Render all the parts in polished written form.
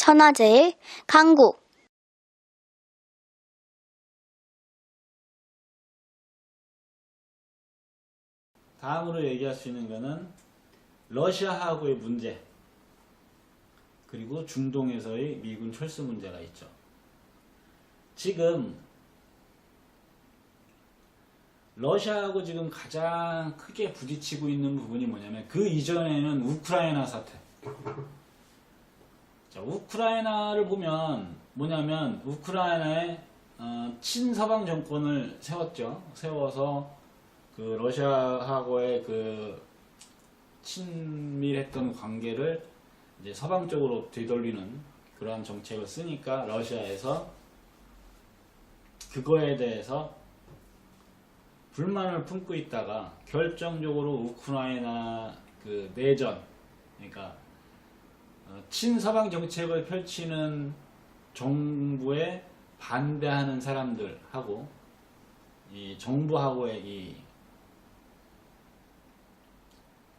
천하제일 강국. 다음으로 얘기할 수 있는 것은 러시아하고의 문제, 그리고 중동에서의 미군 철수 문제가 있죠. 지금 러시아하고 지금 가장 크게 부딪히고 있는 부분이 뭐냐면, 그 이전에는 우크라이나 사태. 자, 우크라이나를 보면 뭐냐면, 우크라이나에 친서방 정권을 세웠죠. 세워서 그 러시아하고의 그 친밀했던 관계를 이제 서방 쪽으로 되돌리는 그러한 정책을 쓰니까, 러시아에서 그거에 대해서 불만을 품고 있다가 결정적으로 우크라이나 그 내전, 그러니까 친서방 정책을 펼치는 정부에 반대하는 사람들하고 이 정부하고의 이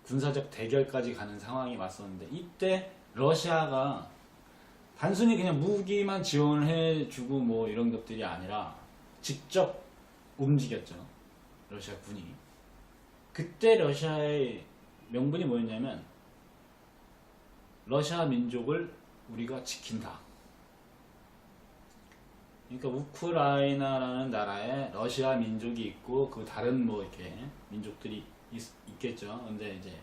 군사적 대결까지 가는 상황이 왔었는데, 이때 러시아가 단순히 그냥 무기만 지원을 해주고 뭐 이런 것들이 아니라 직접 움직였죠, 러시아 군이. 그때 러시아의 명분이 뭐였냐면, 러시아 민족을 우리가 지킨다. 그러니까 우크라이나라는 나라에 러시아 민족이 있고 그 다른 뭐 이렇게 민족들이 있겠죠. 근데 이제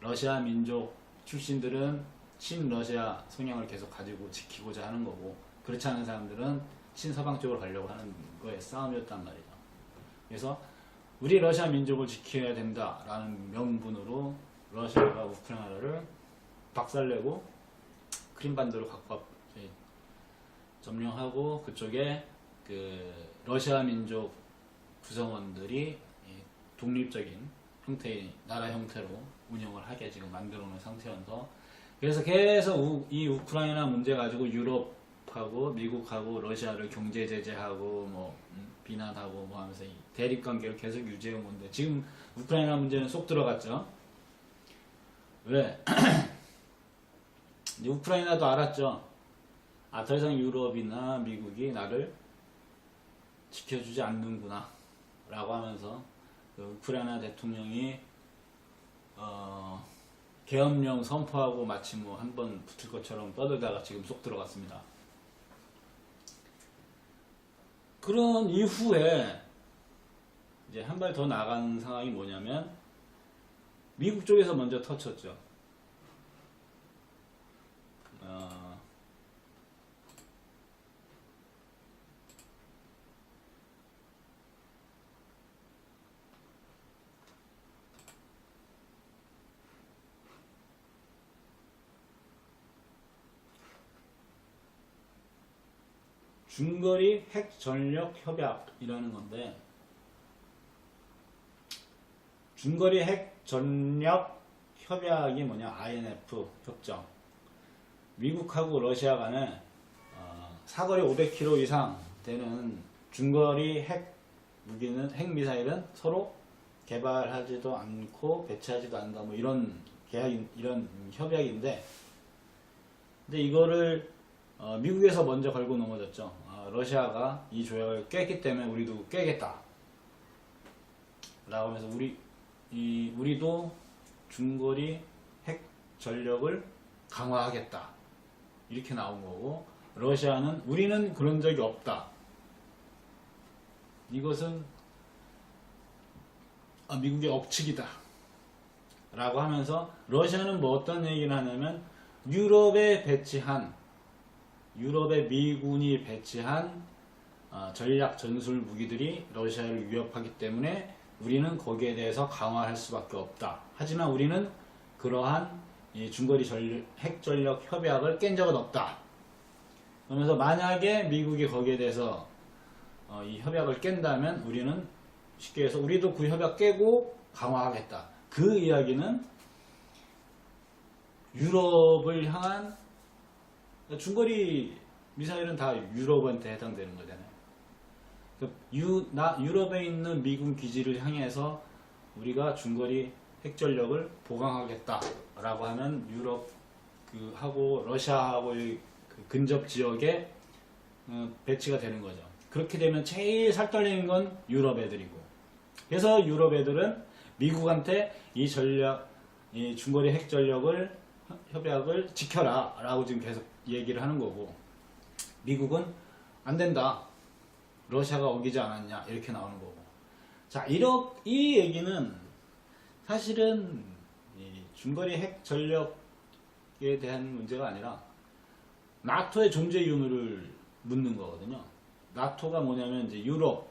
러시아 민족 출신들은 친러시아 성향을 계속 가지고 지키고자 하는 거고, 그렇지 않은 사람들은 친서방 쪽으로 가려고 하는 거에 싸움이었단 말이죠. 그래서 우리 러시아 민족을 지켜야 된다라는 명분으로 러시아가 우크라이나를 박살내고 크림반도를 갖고 점령하고, 그쪽에 그 러시아 민족 구성원들이 독립적인 형태의 나라 형태로 운영을 하게 지금 만들어 놓은 상태여서, 그래서 계속 이 우크라이나 문제 가지고 유럽하고 미국하고 러시아를 경제 제재하고 뭐 비난하고 뭐 하면서 이 대립 관계를 계속 유지해 온 건데, 지금 우크라이나 문제는 쏙 들어갔죠. 왜? 이제 우크라이나도 알았죠. 더 이상 유럽이나 미국이 나를 지켜주지 않는구나 라고 하면서 그 우크라이나 대통령이 계엄령 선포하고 마치 뭐 한번 붙을 것처럼 떠들다가 지금 쏙 들어갔습니다. 그런 이후에 이제 한 발 더 나간 상황이 뭐냐면, 미국 쪽에서 먼저 터쳤죠. 중거리 핵전력 협약이라는 건데, 중거리 핵전력 협약이 뭐냐, INF 협정. 미국하고 러시아 간에 사거리 500km 이상 되는 중거리 핵 무기는, 핵미사일은 서로 개발하지도 않고 배치하지도 않는다, 뭐 이런 이런 협약인데, 근데 이거를 미국에서 먼저 걸고 넘어졌죠. 러시아가 이 조약을 깼기 때문에 우리도 깨겠다 라고 하면서 우리도 중거리 핵 전력을 강화하겠다 이렇게 나온 거고, 러시아는 우리는 그런 적이 없다, 이것은 미국의 억측이다 라고 하면서, 러시아는 뭐 어떤 얘기를 하냐면, 유럽에 미군이 배치한 전략 전술 무기들이 러시아를 위협하기 때문에 우리는 거기에 대해서 강화할 수밖에 없다. 하지만 우리는 그러한 이 중거리 핵전력 협약을 깬 적은 없다. 그러면서 만약에 미국이 거기에 대해서 이 협약을 깬다면 우리는 쉽게 해서 우리도 그 협약 깨고 강화하겠다. 그 이야기는 유럽을 향한, 중거리 미사일은 다 유럽한테 해당되는 거잖아요. 유럽에 있는 미군 기지를 향해서 우리가 중거리 핵전력을 보강하겠다 라고 하면, 유럽 하고 러시아하고의 그 근접 지역에 배치가 되는 거죠. 그렇게 되면 제일 살떨리는 건 유럽 애들이고, 그래서 유럽 애들은 미국한테 이 전략, 이 중거리 핵 전력을 협약을 지켜라 라고 지금 계속 얘기를 하는 거고, 미국은 안 된다, 러시아가 어기지 않았냐, 이렇게 나오는 거고. 자, 이 얘기는 사실은 이 중거리 핵 전력에 대한 문제가 아니라 나토의 존재 의무를 묻는 거거든요. 나토가 뭐냐면 이제 유럽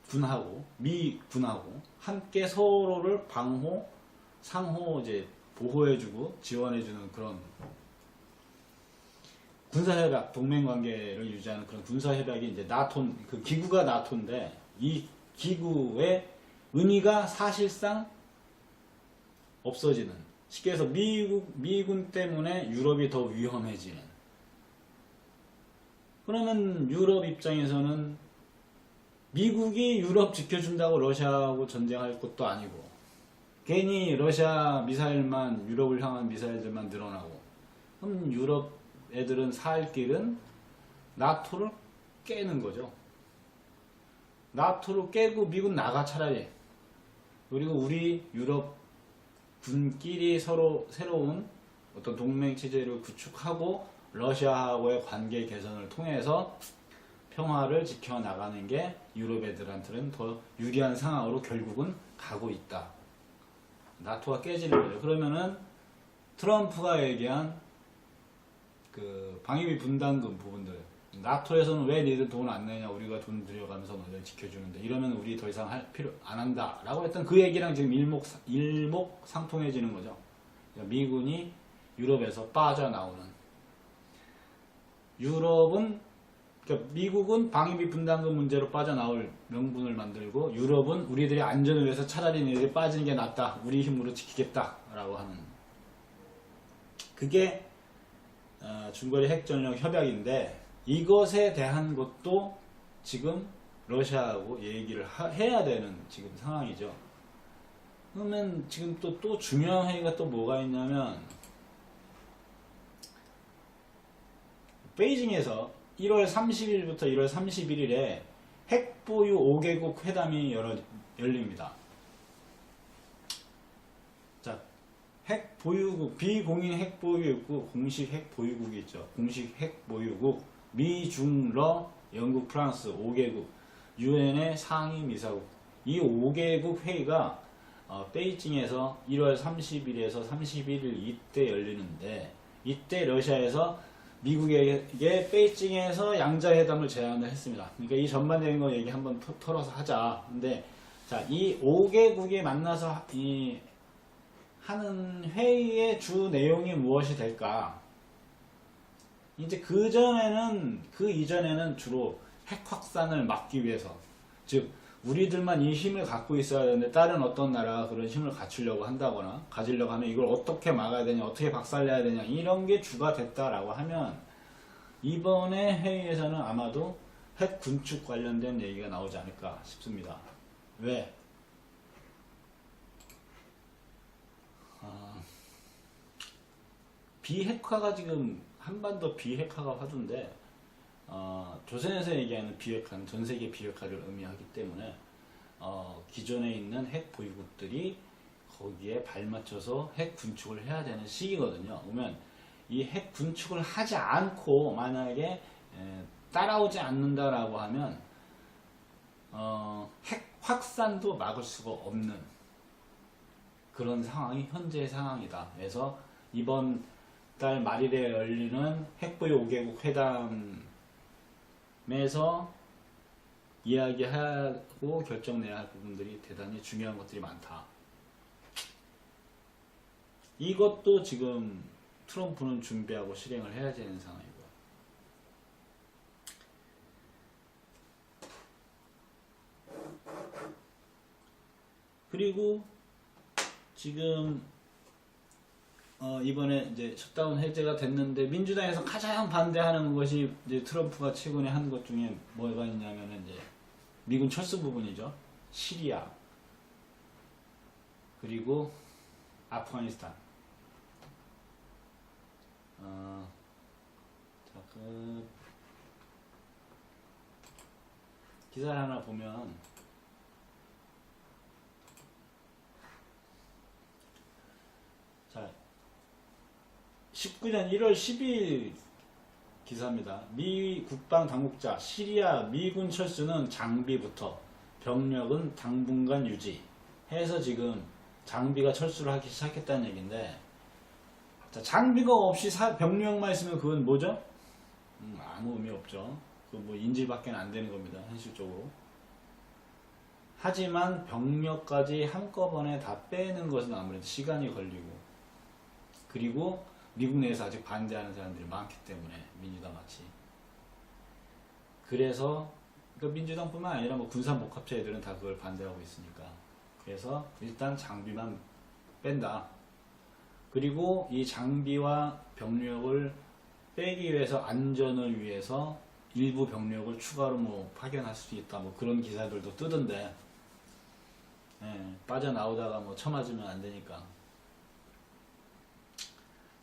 군하고 미 군하고 함께 서로를 방호, 상호 이제 보호해주고 지원해주는 그런 군사협약, 동맹관계를 유지하는 그런 군사협약이 이제 나토, 그 기구가 나토인데, 이 기구의 의미가 사실상 없어지는, 쉽게 해서 미군 때문에 유럽이 더 위험해지는. 그러면 유럽 입장에서는 미국이 유럽 지켜준다고 러시아하고 전쟁할 것도 아니고, 괜히 러시아 미사일만, 유럽을 향한 미사일들만 늘어나고, 그럼 유럽 애들은 살 길은 나토를 깨는 거죠. 나토를 깨고 미군 나가 차라리. 그리고 우리 유럽 군끼리 서로 새로운 어떤 동맹 체제를 구축하고 러시아하고의 관계 개선을 통해서 평화를 지켜나가는 게 유럽 애들한테는 더 유리한 상황으로 결국은 가고 있다. 나토가 깨지는 거죠. 그러면은 트럼프가 얘기한 그 방위비 분담금 부분들, 나토에서는 왜 니들 돈 안 내냐, 우리가 돈 들여가면서 너희들 지켜주는데, 이러면 우리 더 이상 안 한다 라고 했던 그 얘기랑 지금 일목상통해지는 거죠. 그러니까 미군이 유럽에서 빠져나오는, 유럽은, 그러니까 미국은 방위비 분담금 문제로 빠져나올 명분을 만들고, 유럽은 우리들의 안전을 위해서 차라리 너희들이 빠지는 게 낫다, 우리 힘으로 지키겠다 라고 하는, 그게 중거리 핵전력 협약인데, 이것에 대한 것도 지금 러시아하고 얘기를 해야 되는 지금 상황이죠. 그러면 지금 또 중요한 회의가 또 뭐가 있냐면, 베이징에서 1월 30일부터 1월 31일에 핵보유 5개국 회담이 열립니다. 핵 보유국, 비공인 핵 보유국, 공식 핵 보유국이 있죠. 공식 핵 보유국, 미, 중, 러, 영국, 프랑스 5개국, 유엔의 상임이사국. 이 5개국 회의가 베이징에서 1월 30일에서 31일 이때 열리는데, 이때 러시아에서 미국에게 베이징에서 양자회담을 제안을 했습니다. 그러니까 이 전반적인 거 얘기 한번 털어서 하자. 근데 자, 이 5개국이 만나서 하는 회의의 주 내용이 무엇이 될까? 이제 그 이전에는 주로 핵 확산을 막기 위해서, 즉 우리들만 이 힘을 갖고 있어야 되는데 다른 어떤 나라가 그런 힘을 갖추려고 한다거나 가지려고 하면 이걸 어떻게 막아야 되냐, 어떻게 박살내야 되냐, 이런 게 주가 됐다라고 하면, 이번에 회의에서는 아마도 핵 군축 관련된 얘기가 나오지 않을까 싶습니다. 왜? 비핵화가 지금 한반도 비핵화가 화두인데, 조선에서 얘기하는 비핵화는 전 세계 비핵화를 의미하기 때문에 기존에 있는 핵 보유국들이 거기에 발맞춰서 핵 군축을 해야 되는 시기거든요. 그러면 이 핵 군축을 하지 않고 만약에 따라오지 않는다라고 하면 핵 확산도 막을 수가 없는 그런 상황이 현재의 상황이다. 그래서 이번 달 말일에 열리는 핵보유 5개국 회담에서 이야기하고 결정내야 할 부분들이 대단히 중요한 것들이 많다. 이것도 지금 트럼프는 준비하고 실행을 해야 되는 상황이고, 그리고 지금 이번에 이제 셧다운 해제가 됐는데, 민주당에서 가장 반대하는 것이 이제 트럼프가 최근에 한 것 중에 뭐가 있냐면은 이제 미군 철수 부분이죠. 시리아, 그리고 아프가니스탄. 기사를 하나 보면 자 19년 1월 12일 기사입니다. 미 국방 당국자 시리아 미군 철수는 장비부터 병력은 당분간 유지 해서 지금 장비가 철수를 하기 시작했다는 얘기인데 자, 장비가 없이 병력만 있으면 그건 뭐죠? 아무 의미 없죠. 그 뭐 인질밖에 안 되는 겁니다. 현실적으로. 하지만 병력까지 한꺼번에 다 빼는 것은 아무래도 시간이 걸리고 그리고 미국 내에서 아직 반대하는 사람들이 많기 때문에 민주당 같이 그래서 그러니까 민주당뿐만 아니라 뭐 군사복합체 애들은 다 그걸 반대하고 있으니까 그래서 일단 장비만 뺀다. 그리고 이 장비와 병력을 빼기 위해서 안전을 위해서 일부 병력을 추가로 뭐 파견할 수 있다. 뭐 그런 기사들도 뜨던데 빠져나오다가 뭐 처맞으면 안 되니까.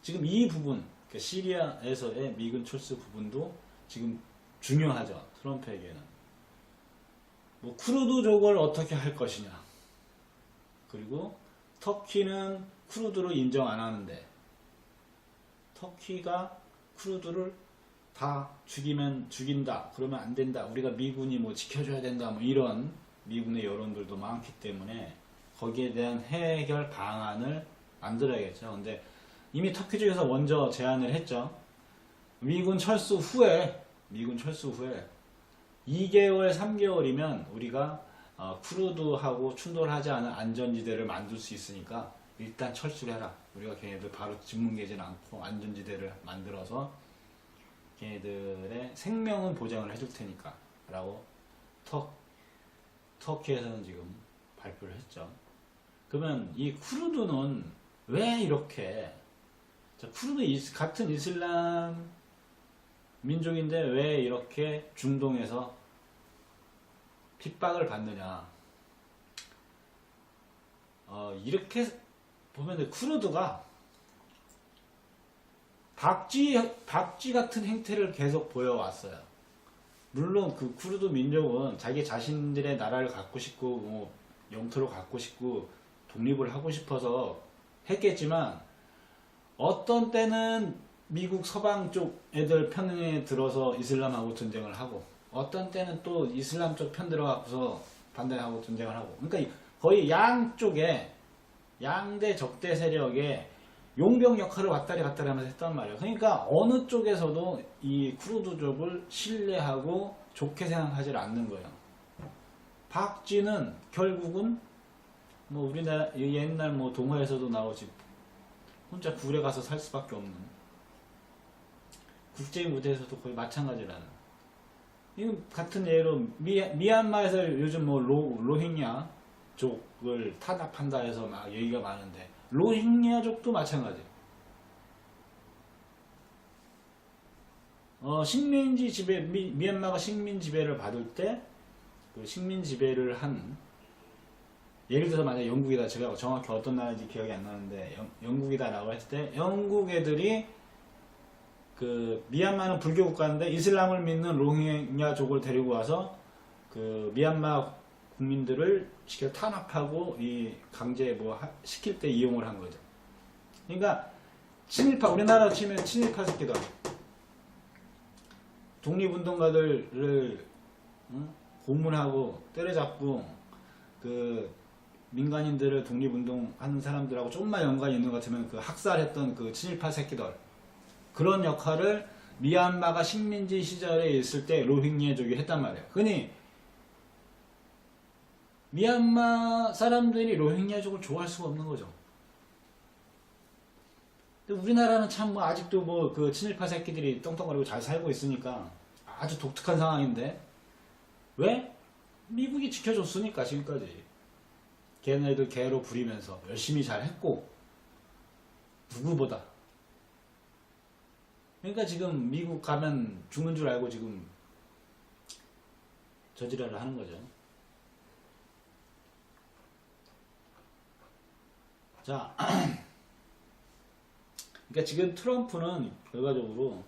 지금 이 부분, 그러니까 시리아에서의 미군 철수 부분도 지금 중요하죠. 트럼프에게는. 뭐 쿠르드족을 어떻게 할 것이냐. 그리고 터키는 쿠르드를 인정 안 하는데 터키가 쿠르드를 다 죽이면 죽인다. 그러면 안 된다. 우리가 미군이 뭐 지켜줘야 된다. 뭐 이런 미군의 여론들도 많기 때문에 거기에 대한 해결 방안을 만들어야겠죠. 근데 이미 터키 쪽에서 먼저 제안을 했죠. 미군 철수 후에 2개월, 3개월이면 우리가 쿠르드하고 충돌하지 않은 안전지대를 만들 수 있으니까 일단 철수를 해라. 우리가 걔네들 바로 짓뭉개지는 않고 안전지대를 만들어서 걔네들의 생명은 보장을 해줄 테니까 라고 터키에서는 지금 발표를 했죠. 그러면 이 쿠르드는 왜 이렇게 쿠르드 같은 이슬람 민족인데 왜 이렇게 중동에서 핍박을 받느냐. 이렇게 보면 쿠르드가 박쥐 같은 행태를 계속 보여왔어요. 물론 그 쿠르드 민족은 자기 자신들의 나라를 갖고 싶고 뭐 영토를 갖고 싶고 독립을 하고 싶어서 했겠지만 어떤 때는 미국 서방 쪽 애들 편에 들어서 이슬람하고 전쟁을 하고 어떤 때는 또 이슬람 쪽 편 들어가서 반대하고 전쟁을 하고 그러니까 거의 양쪽에 양대 적대 세력의 용병 역할을 왔다리 갔다리 하면서 했단 말이에요. 그러니까 어느 쪽에서도 이 쿠르드족을 신뢰하고 좋게 생각하지 않는 거예요. 박쥐는 결국은 뭐 우리나라 옛날 뭐 동화에서도 나오지 혼자 굴에 가서 살 수밖에 없는 국제 무대에서도 거의 마찬가지라는 이 같은 예로 미얀마에서 요즘 뭐 로힝야 족을 탄압한다 해서 막 얘기가 많은데 로힝야족도 마찬가지예요. 식민지 지배 미얀마가 식민 지배를 받을 때 그 식민 지배를 한 예를 들어서 만약 영국이다 제가 정확히 어떤 나라인지 기억이 안 나는데 영국이다 라고 했을 때 영국 애들이 그 미얀마는 불교 국가인데 이슬람을 믿는 로힝야족을 데리고 와서 그 미얀마 국민들을 시켜 탄압하고 이 강제 뭐 시킬 때 이용을 한 거죠. 그러니까 친일파 우리나라 치면 친일파 새끼들 독립운동가들을 고문하고 때려잡고 그 민간인들을 독립운동하는 사람들하고 조금만 연관이 있는 것 같으면 그 학살했던 그 친일파 새끼들 그런 역할을 미얀마가 식민지 시절에 있을 때 로힝야족이 했단 말이에요. 그니 미얀마 사람들이 로힝야족을 좋아할 수가 없는 거죠. 근데 우리나라는 참 뭐 아직도 뭐 그 친일파 새끼들이 떵떵거리고 잘 살고 있으니까 아주 독특한 상황인데 왜? 미국이 지켜줬으니까 지금까지 걔네들 개로 부리면서 열심히 잘 했고 누구보다 그러니까 지금 미국 가면 죽는 줄 알고 지금 저지랄을 하는 거죠. 자, 그러니까 지금 트럼프는 결과적으로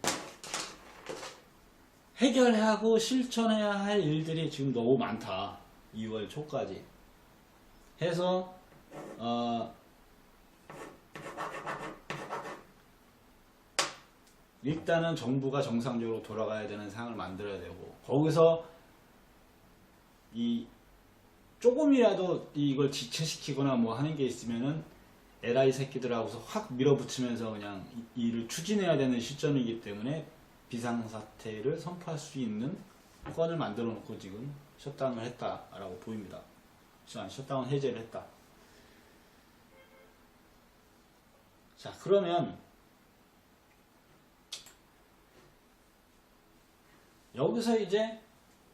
해결하고 실천해야 할 일들이 지금 너무 많다. 2월 초까지 해서 일단은 정부가 정상적으로 돌아가야 되는 상황을 만들어야 되고, 거기서 이 조금이라도 이걸 지체시키거나 뭐 하는 게 있으면은 에라이 새끼들하고서 확 밀어붙이면서 그냥 이 일을 추진해야 되는 시점이기 때문에 비상사태를 선포할 수 있는 건을 만들어 놓고 지금 셧다운을 했다라고 보입니다. 셧다운 해제를 했다. 자, 그러면 여기서 이제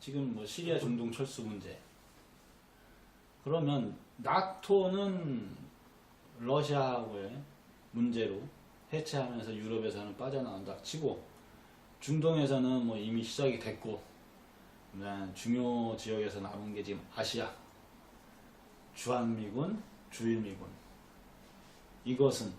지금 뭐 시리아 중동 철수 문제, 그러면 나토는 러시아하고의 문제로 해체하면서 유럽에서는 빠져나온다 치고, 중동에서는 뭐 이미 시작이 됐고, 중요 지역에서 남은 게 지금 아시아, 주한미군, 주일미군. 이것은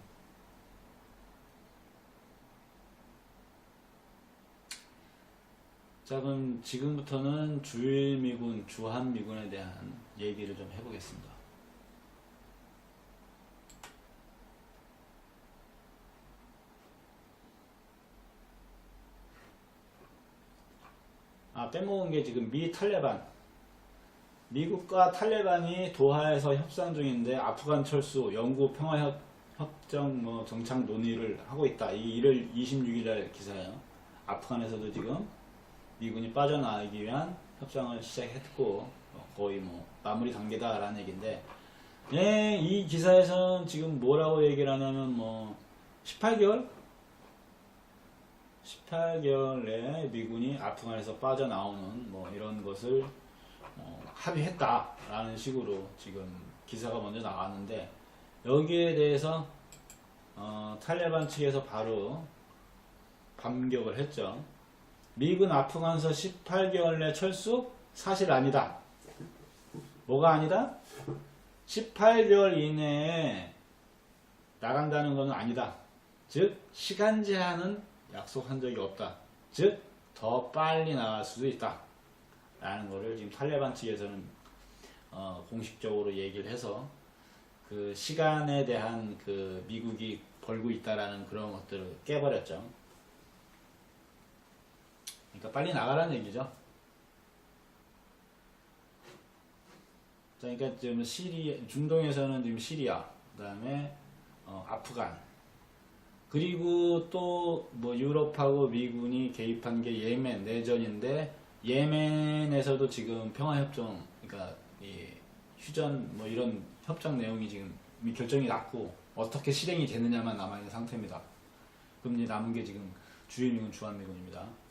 자, 그럼 지금부터는 주일미군, 주한미군에 대한 얘기를 좀 해보겠습니다. 빼먹은 게 지금 미국과 탈레반이 도하에서 협상 중인데, 아프간 철수, 영구 평화협정 정착 논의를 하고 있다. 이 1월 26일날 기사예요. 아프간에서도 지금 미군이 빠져나가기 위한 협상을 시작했고, 거의 마무리 단계다라는 얘기인데, 이 기사에서는 지금 뭐라고 얘기를 하냐면 18개월 내에 미군이 아프간에서 빠져나오는 이런 것을 합의했다라는 식으로 지금 기사가 먼저 나왔는데, 여기에 대해서 탈레반 측에서 바로 반격을 했죠. 미군 아프간에서 18개월 내 철수? 사실 아니다. 뭐가 아니다? 18개월 이내에 나간다는 것은 아니다. 즉, 시간 제한은 약속한 적이 없다. 즉, 더 빨리 나갈 수도 있다. 라는 것을 지금 탈레반 측에서는 공식적으로 얘기를 해서 그 시간에 대한 그 미국이 벌고 있다라는 그런 것들을 깨버렸죠. 그러니까 빨리 나가라는 얘기죠. 자, 그러니까 지금 중동에서는 지금 시리아, 그 다음에 아프간, 그리고 또 유럽하고 미군이 개입한 게 예멘 내전인데, 예멘에서도 지금 평화협정, 그러니까 이 휴전 이런 협정 내용이 지금 결정이 났고, 어떻게 실행이 되느냐만 남아있는 상태입니다. 그럼 이제 남은 게 지금 주일미군, 주한미군입니다.